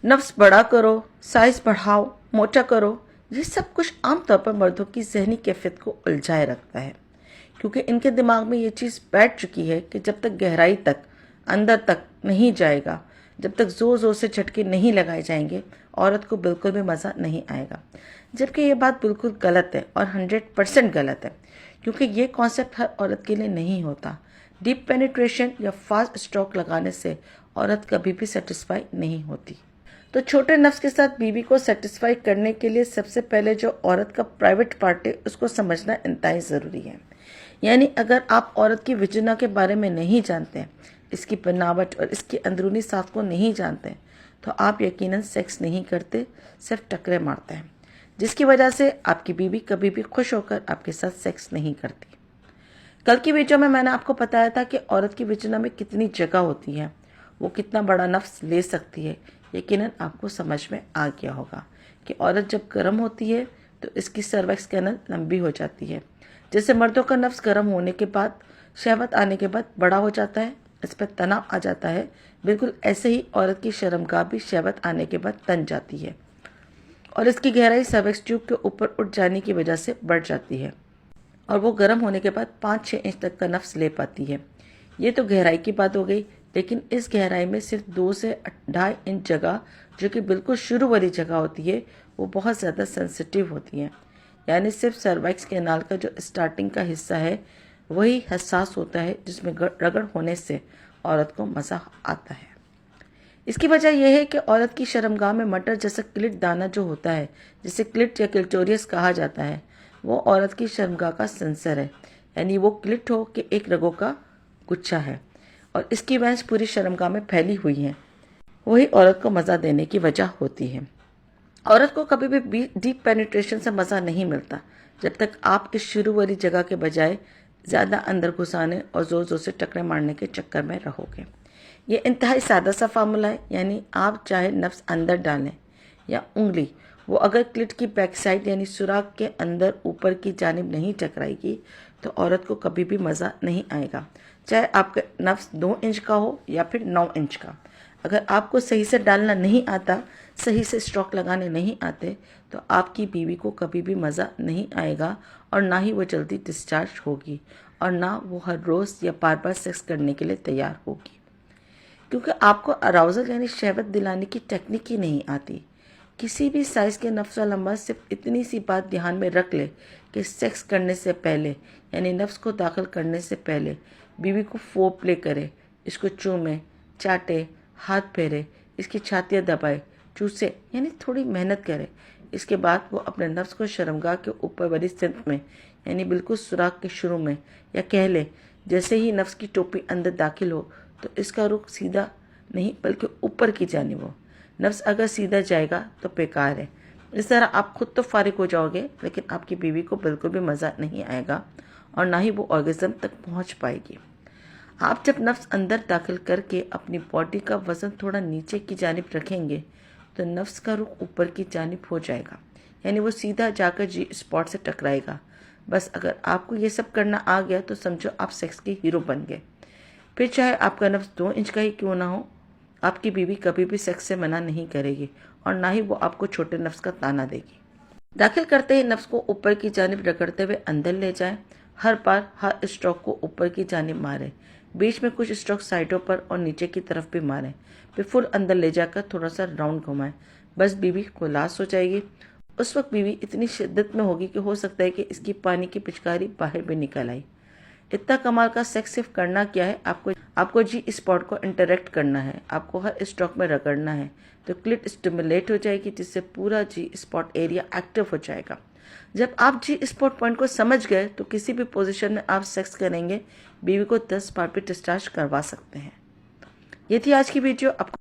नफ्स बड़ा करो, साइज बढ़ाओ, मोटा करो, ये सब कुछ आमतौर पर मर्दों की जहनी कैफियत को उलझाए रखता है, क्योंकि इनके दिमाग में ये चीज़ बैठ चुकी है कि जब तक गहराई तक अंदर तक नहीं जाएगा, जब तक ज़ोर ज़ोर से झटके नहीं लगाए जाएंगे, औरत को बिल्कुल भी मज़ा नहीं आएगा। जबकि ये बात बिल्कुल गलत है और 100% गलत है, क्योंकि ये कॉन्सेप्ट हर औरत के लिए नहीं होता। डीप पेनिट्रेशन या फास्ट स्ट्रोक लगाने से औरत कभी भी सेटिस्फाई नहीं होती। तो छोटे नफ्स के साथ बीवी को सेटिस्फाई करने के लिए सबसे पहले जो औरत का प्राइवेट पार्ट है उसको समझना इंतहाई ज़रूरी है। यानी अगर आप औरत की विजना के बारे में नहीं जानते, इसकी बनावट और इसकी अंदरूनी साथ को नहीं जानते, तो आप यकीनन सेक्स नहीं करते, सिर्फ टकरे मारते हैं, जिसकी वजह से आपकी बीवी कभी भी खुश होकर आपके साथ सेक्स नहीं करती। कल की वीडियो में मैंने आपको बताया था कि औरत की विजना में कितनी जगह होती है, वो कितना बड़ा नफ्स ले सकती है। यकीनन आपको समझ में आ गया होगा कि औरत जब गर्म होती है तो इसकी सर्विक्स कैनल लंबी हो जाती है। जैसे मर्दों का नफ्स गर्म होने के बाद, शहवत आने के बाद बड़ा हो जाता है, इस पर तनाव आ जाता है, बिल्कुल ऐसे ही औरत की शर्मगाह भी शहवत आने के बाद तन जाती है और इसकी गहराई सर्विक्स ट्यूब के ऊपर उठ जाने की वजह से बढ़ जाती है और वो गर्म होने के बाद 5-6 इंच तक का नफ्स ले पाती है। ये तो गहराई की बात हो गई, लेकिन इस गहराई में सिर्फ 2 से 2.5 इंच जगह, जो कि बिल्कुल शुरू वाली जगह होती है, वो बहुत ज़्यादा सेंसिटिव होती है। यानी सिर्फ सर्वाइक्स कैनाल का जो स्टार्टिंग का हिस्सा है वही हसास होता है, जिसमें रगड़ होने से औरत को मज़ा आता है। इसकी वजह यह है कि औरत की शर्मगाह में मटर जैसा क्लिट दाना जो होता है, जिसे क्लिट या क्लिटोरियस कहा जाता है, वो औरत की शर्मगाह का सेंसर है। यानी वो क्लिट हो कि एक रगों का गुच्छा है और इसकी वेंस पूरी शर्मगाह में फैली हुई है, वही औरत को मज़ा देने की वजह होती है। औरत को कभी भी डीप पेनिट्रेशन से मज़ा नहीं मिलता जब तक आप इस शुरू वाली जगह के बजाय ज़्यादा अंदर घुसाने और ज़ोर ज़ोर से टकरे मारने के चक्कर में रहोगे। ये इंतहाई सादा सा फार्मूला है, यानी आप चाहे नफ्स अंदर डालें या उंगली, वो अगर क्लिट की बैक साइड यानी सुराख के अंदर ऊपर की जानिब नहीं टकराएगी तो औरत को कभी भी मज़ा नहीं आएगा, चाहे आपका नफ्स 2 इंच का हो या फिर 9 इंच का। अगर आपको सही से डालना नहीं आता, सही से स्ट्रोक लगाने नहीं आते, तो आपकी बीवी को कभी भी मज़ा नहीं आएगा और ना ही वो जल्दी डिस्चार्ज होगी और ना वो हर रोज़ या बार बार सेक्स करने के लिए तैयार होगी, क्योंकि आपको अराउजल यानी शहवत दिलाने की टेक्निक ही नहीं आती। किसी भी साइज़ के नफ्स वाला मर्द सिर्फ इतनी सी बात ध्यान में रख ले कि सेक्स करने से पहले यानी नफ्स को दाखिल करने से पहले बीवी को फोर प्ले करे, इसको चूमे, चाटे, हाथ फेरे, इसकी छातियाँ दबाए, चूसे, यानी थोड़ी मेहनत करे। इसके बाद वो अपने नफ्स को शर्मगाह के ऊपर वाली सिंथ में यानी बिल्कुल सुराख के शुरू में, या कह ले जैसे ही नफ्स की टोपी अंदर दाखिल हो तो इसका रुख सीधा नहीं बल्कि ऊपर की जानिब हो। नफ्स अगर सीधा जाएगा तो बेकार है। इस तरह आप खुद तो फारिग हो जाओगे, लेकिन आपकी बीवी को बिल्कुल भी मज़ा नहीं आएगा और ना ही वो ऑर्गेज़म तक पहुंच पाएगी। आप जब नफ्स अंदर दाखिल करके अपनी बॉडी का वज़न थोड़ा नीचे की जानिब रखेंगे तो नफ्स का रुख ऊपर की जानिब हो जाएगा, यानी वो सीधा जाकर जी स्पॉट से टकराएगा। बस अगर आपको ये सब करना आ गया तो समझो आप सेक्स के हीरो बन गए। फिर चाहे आपका नफ्स 2 इंच का ही क्यों ना हो, आपकी बीवी कभी भी सेक्स से मना नहीं करेगी और ना ही वो आपको छोटे नफ्स का ताना देगी। दाखिल करते ही नफ्स को ऊपर की जानिब रगड़ते हुए अंदर ले जाएं। हर बार हर स्ट्रोक को ऊपर की जानिब मारें, बीच में कुछ स्ट्रोक साइडों पर और नीचे की तरफ भी मारें, फिर फुल अंदर ले जाकर थोड़ा सा राउंड घुमाएं। बस बीवी खुलास हो जाएगी। उस वक्त बीवी इतनी शिद्दत में होगी कि हो सकता है कि इसकी पानी की पिचकारी बाहर भी निकल आई। इतना कमाल का सेक्स सिर्फ करना क्या है, आपको जी स्पॉट को इंटरेक्ट करना है, आपको हर स्ट्रोक में रगड़ना है, तो क्लिट स्टिमुलेट हो जाएगी, जिससे पूरा जी स्पॉट एरिया एक्टिव हो जाएगा। जब आप जी स्पॉट पॉइंट को समझ गए तो किसी भी पोजीशन में आप सेक्स करेंगे, बीवी को 10 बार भी डिस्चार्ज करवा सकते हैं। ये थी आज की वीडियो। आपको